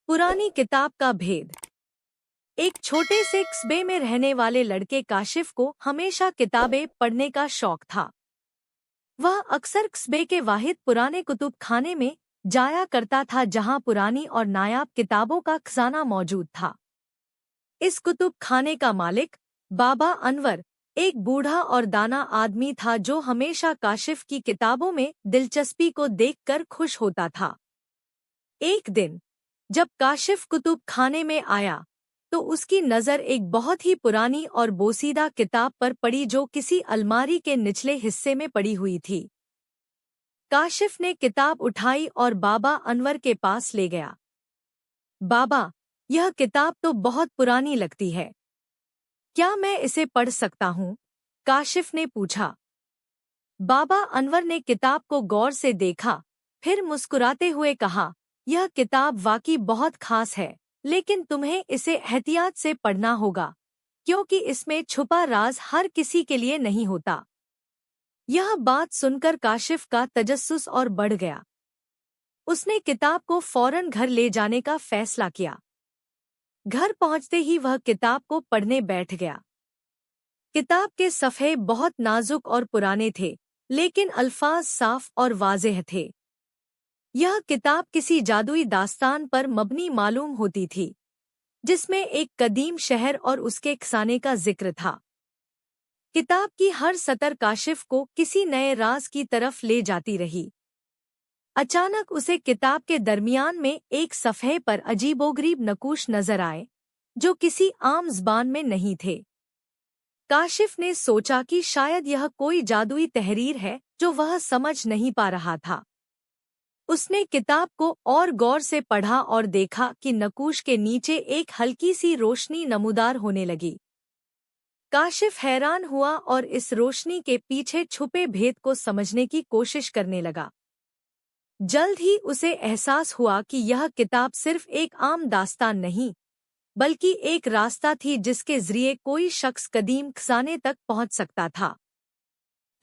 पुरानी किताब का भेद। एक छोटे से कस्बे में रहने वाले लड़के काशिफ को हमेशा किताबें पढ़ने का शौक था। वह अक्सर कस्बे के वाहिद पुराने कुतुब खाने में जाया करता था, जहां पुरानी और नायाब किताबों का खजाना मौजूद था। इस कुतुब खाने का मालिक बाबा अनवर एक बूढ़ा और दाना आदमी था, जो हमेशा काशिफ की किताबों में दिलचस्पी को देखकर खुश होता था। एक दिन जब काशिफ कुतुब खाने में आया तो उसकी नज़र एक बहुत ही पुरानी और बोसीदा किताब पर पड़ी, जो किसी अलमारी के निचले हिस्से में पड़ी हुई थी। काशिफ ने किताब उठाई और बाबा अनवर के पास ले गया। बाबा, यह किताब तो बहुत पुरानी लगती है, क्या मैं इसे पढ़ सकता हूँ? काशिफ ने पूछा। बाबा अनवर ने किताब को गौर से देखा, फिर मुस्कुराते हुए कहा, यह किताब वाकई बहुत खास है, लेकिन तुम्हें इसे एहतियात से पढ़ना होगा, क्योंकि इसमें छुपा राज हर किसी के लिए नहीं होता। यह बात सुनकर काशिफ का तजस्सुस और बढ़ गया। उसने किताब को फौरन घर ले जाने का फैसला किया। घर पहुंचते ही वह किताब को पढ़ने बैठ गया। किताब के सफ़े बहुत नाजुक और पुराने थे, लेकिन अल्फाज साफ और वाज़ेह थे। यह किताब किसी जादुई दास्तान पर मबनी मालूम होती थी, जिसमें एक कदीम शहर और उसके खजाने का जिक्र था। किताब की हर सतर काशिफ को किसी नए राज की तरफ ले जाती रही। अचानक उसे किताब के दरमियान में एक सफ़े पर अजीबोगरीब नकूश नजर आए, जो किसी आम ज़बान में नहीं थे। काशिफ ने सोचा कि शायद यह कोई जादुई तहरीर है जो वह समझ नहीं पा रहा था। उसने किताब को और गौर से पढ़ा और देखा कि नकूश के नीचे एक हल्की सी रोशनी नमूदार होने लगी। काशिफ हैरान हुआ और इस रोशनी के पीछे छुपे भेद को समझने की कोशिश करने लगा। जल्द ही उसे एहसास हुआ कि यह किताब सिर्फ एक आम दास्तान नहीं, बल्कि एक रास्ता थी जिसके जरिए कोई शख्स कदीम खजाने तक पहुंच सकता था।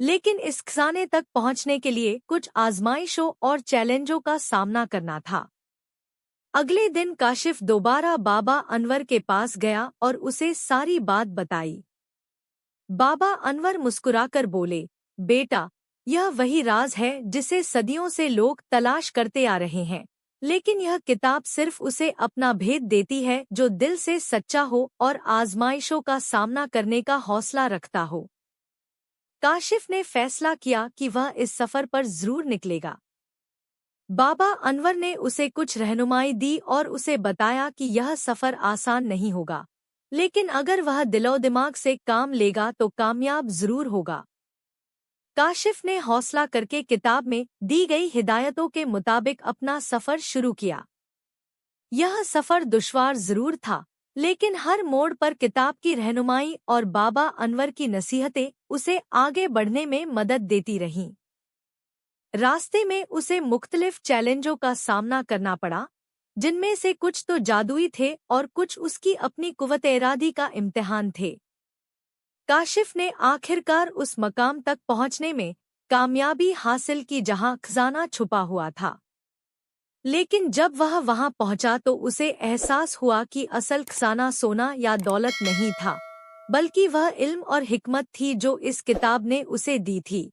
लेकिन इस खजाने तक पहुंचने के लिए कुछ आजमाइशों और चैलेंजों का सामना करना था। अगले दिन काशिफ दोबारा बाबा अनवर के पास गया और उसे सारी बात बताई। बाबा अनवर मुस्कुराकर बोले, बेटा, यह वही राज है जिसे सदियों से लोग तलाश करते आ रहे हैं, लेकिन यह किताब सिर्फ उसे अपना भेद देती है जो दिल से सच्चा हो और आजमाइशों का सामना करने का हौसला रखता हो। काशिफ ने फैसला किया कि वह इस सफर पर जरूर निकलेगा। बाबा अनवर ने उसे कुछ रहनुमाई दी और उसे बताया कि यह सफर आसान नहीं होगा, लेकिन अगर वह दिलो दिमाग से काम लेगा तो कामयाब जरूर होगा। काशिफ ने हौसला करके किताब में दी गई हिदायतों के मुताबिक अपना सफर शुरू किया। यह सफर दुश्वार जरूर था, लेकिन हर मोड़ पर किताब की रहनुमाई और बाबा अनवर की नसीहतें उसे आगे बढ़ने में मदद देती रहीं। रास्ते में उसे मुख्तलिफ चैलेंजों का सामना करना पड़ा, जिनमें से कुछ तो जादुई थे और कुछ उसकी अपनी कुव्वत-ए-इरादी का इम्तिहान थे। काशिफ ने आखिरकार उस मकाम तक पहुंचने में कामयाबी हासिल की जहां खजाना छुपा हुआ था। लेकिन जब वह वहां पहुंचा तो उसे एहसास हुआ कि असल खजाना सोना या दौलत नहीं था, बल्कि वह इल्म और हिकमत थी जो इस किताब ने उसे दी थी।